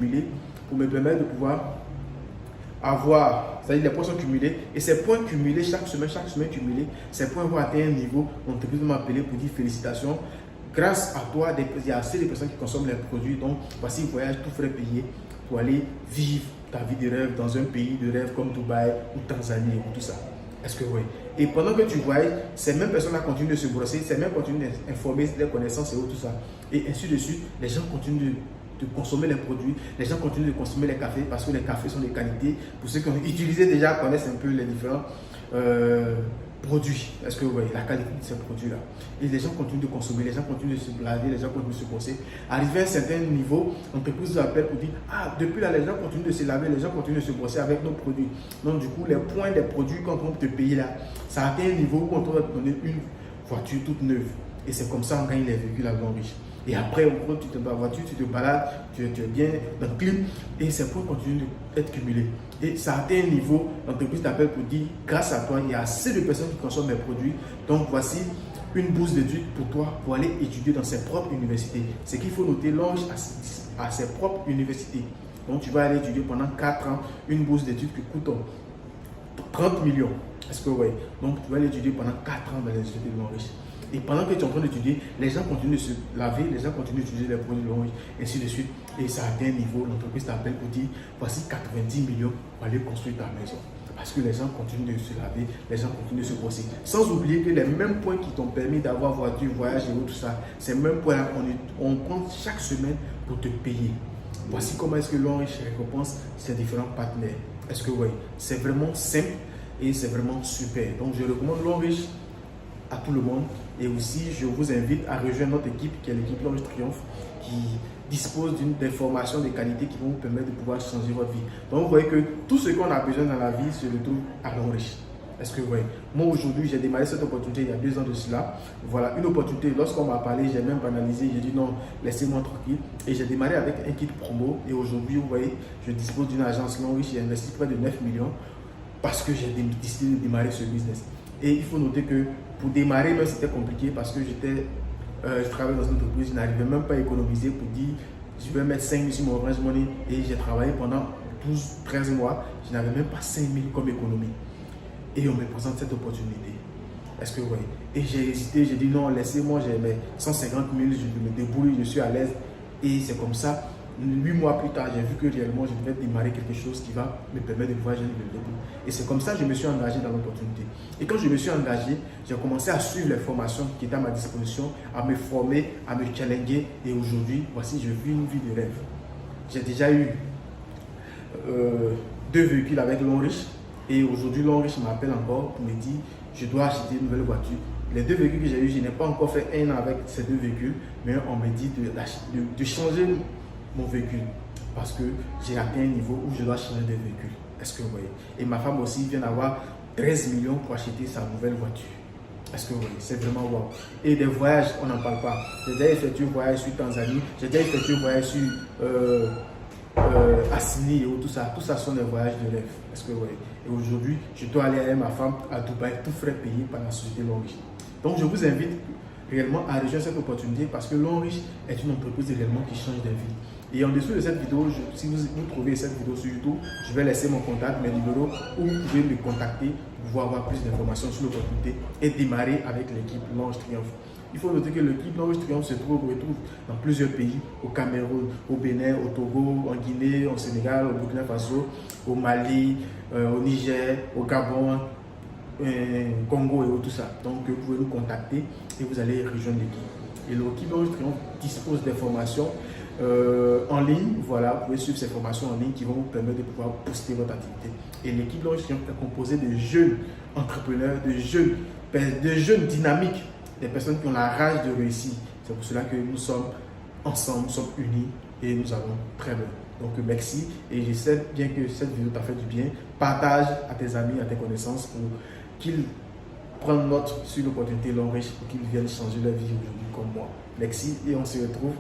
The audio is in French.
cumulés pour me permettre de pouvoir avoir, c'est-à-dire les points sont cumulés et ces points cumulés chaque semaine cumulés, ces points vont atteindre un niveau, l'entreprise va m'appeler pour dire félicitations. Grâce à toi, il y a assez de personnes qui consomment les produits, donc voici voyage tout frais payé pour aller vivre ta vie de rêve dans un pays de rêve comme Dubaï ou Tanzanie ou tout ça. Est-ce que oui? Et pendant que tu voyages, ces mêmes personnes-là continuent de se brosser, ces mêmes continuent d'informer des connaissances et tout ça. Et ainsi de suite, les gens continuent de consommer les produits, les gens continuent de consommer les cafés parce que les cafés sont de qualité. Pour ceux qui ont utilisé déjà, connaissent un peu les différents produits. Est-ce que vous voyez la qualité de ces produits-là? Et les gens continuent de consommer, les gens continuent de se laver, les gens continuent de se brosser. Arrivé à un certain niveau, l'entreprise vous appelle pour dire ah, depuis là, les gens continuent de se laver, les gens continuent de se brosser avec nos produits. Donc, du coup, les points des produits quand on te payer là, ça atteint un niveau où on doit te donner une voiture toute neuve. Et c'est comme ça qu'on gagne les véhicules à blanc riche. Et après, au gros, tu te bats voiture, tu te balades, tu es bien dans le clip et ces points continuent d'être cumulés. Et ça atteint un niveau, l'entreprise t'appelle pour dire grâce à toi, il y a assez de personnes qui consomment mes produits. Donc voici une bourse d'études pour toi pour aller étudier dans ses propres universités. C'est qu'il faut noter l'ange à ses propres universités. Donc tu vas aller étudier pendant 4 ans une bourse d'études qui coûte 30 millions. Est-ce que vous voyez? Donc tu vas aller étudier pendant 4 ans dans les universités de l'Enriche. Et pendant que tu es en train d'étudier, les gens continuent de se laver, les gens continuent d'utiliser les produits de l'orange, ainsi de suite. Et ça atteint un niveau, l'entreprise t'appelle pour dire voici 90 millions pour aller construire ta maison. Parce que les gens continuent de se laver, les gens continuent de se brosser. Sans oublier que les mêmes points qui t'ont permis d'avoir voiture, voyage et tout ça, ces mêmes points-là, on compte chaque semaine pour te payer. Voici comment est-ce que l'Enriche récompense ses différents partenaires. Est-ce que vous voyez? C'est vraiment simple et c'est vraiment super. Donc je recommande l'Enriche à tout le monde. Et aussi, je vous invite à rejoindre notre équipe qui est l'équipe L'Enriche Triomphe qui dispose d'informations de qualité qui vont vous permettre de pouvoir changer votre vie. Donc, vous voyez que tout ce qu'on a besoin dans la vie se retrouve à L'Enriche. Est-ce que vous voyez? Moi, aujourd'hui, j'ai démarré cette opportunité il y a 2 ans de cela. Voilà, une opportunité. Lorsqu'on m'a parlé, j'ai même banalisé. J'ai dit non, laissez-moi tranquille. Et j'ai démarré avec un kit promo. Et aujourd'hui, vous voyez, je dispose d'une agence L'Enriche. J'ai investi près de 9 millions parce que j'ai décidé de démarrer ce business. Et il faut noter que pour démarrer, c'était compliqué parce que je travaillais dans une entreprise, je n'arrivais même pas à économiser pour dire je vais mettre 5 000 sur mon Orange Money et j'ai travaillé pendant 12-13 mois, je n'avais même pas 5 000 comme économie. Et on me présente cette opportunité. Est-ce que vous voyez? Et j'ai hésité, j'ai dit non, laissez-moi, j'ai mes 150 000, je me débrouille, je suis à l'aise. Et c'est comme ça. 8 mois plus tard, j'ai vu que réellement, je devais démarrer quelque chose qui va me permettre de voyager le début. Et c'est comme ça que je me suis engagé dans l'opportunité. Et quand je me suis engagé, j'ai commencé à suivre les formations qui étaient à ma disposition, à me former, à me challenger. Et aujourd'hui, voici, je vis une vie de rêve. J'ai déjà eu 2 véhicules avec L'Enriche. Et aujourd'hui, L'Enriche m'appelle encore pour me dire je dois acheter une nouvelle voiture. Les 2 véhicules que j'ai eu, je n'ai pas encore fait 1 an avec ces 2 véhicules, mais on me dit de changer mon véhicule parce que j'ai atteint un niveau où je dois changer de véhicule. Est-ce que vous voyez? Et ma femme aussi vient d'avoir 13 millions pour acheter sa nouvelle voiture. Est-ce que vous voyez? C'est vraiment wow. Et des voyages, on n'en parle pas. J'ai déjà effectué un voyage sur Tanzanie, j'ai déjà effectué un voyage sur Assini et tout ça. Tout ça sont des voyages de rêve. Est-ce que vous voyez? Et aujourd'hui, je dois aller avec ma femme à Dubaï, tout frais payé par la société L'Enriche. Donc je vous invite réellement à rejoindre cette opportunité parce que L'Enriche est une entreprise réellement qui change des vies. Et en dessous de cette vidéo, si vous trouvez cette vidéo sur YouTube, je vais laisser mon contact, mes numéros, où vous pouvez me contacter pour pouvoir avoir plus d'informations sur l'opportunité et démarrer avec l'équipe L'Enriche Triomphe. Il faut noter que l'équipe L'Enriche Triomphe se retrouve dans plusieurs pays, au Cameroun, au Bénin, au Togo, en Guinée, au Sénégal, au Burkina Faso, au Mali, au Niger, au Gabon, Congo et tout ça. Donc vous pouvez nous contacter et vous allez rejoindre l'équipe. Et l'équipe L'Enriche Triomphe dispose d'informations en ligne. Voilà, vous pouvez suivre ces formations en ligne qui vont vous permettre de pouvoir booster votre activité. Et l'équipe L'Enriche Triomphe est composée de jeunes entrepreneurs, de jeunes dynamiques, des personnes qui ont la rage de réussir. C'est pour cela que nous sommes ensemble, nous sommes unis et nous allons très bien. Donc merci et je sais bien que cette vidéo t'a fait du bien. Partage à tes amis, à tes connaissances pour qu'ils prennent note sur l'opportunité L'Enriche pour qu'ils viennent changer leur vie aujourd'hui comme moi. Merci et on se retrouve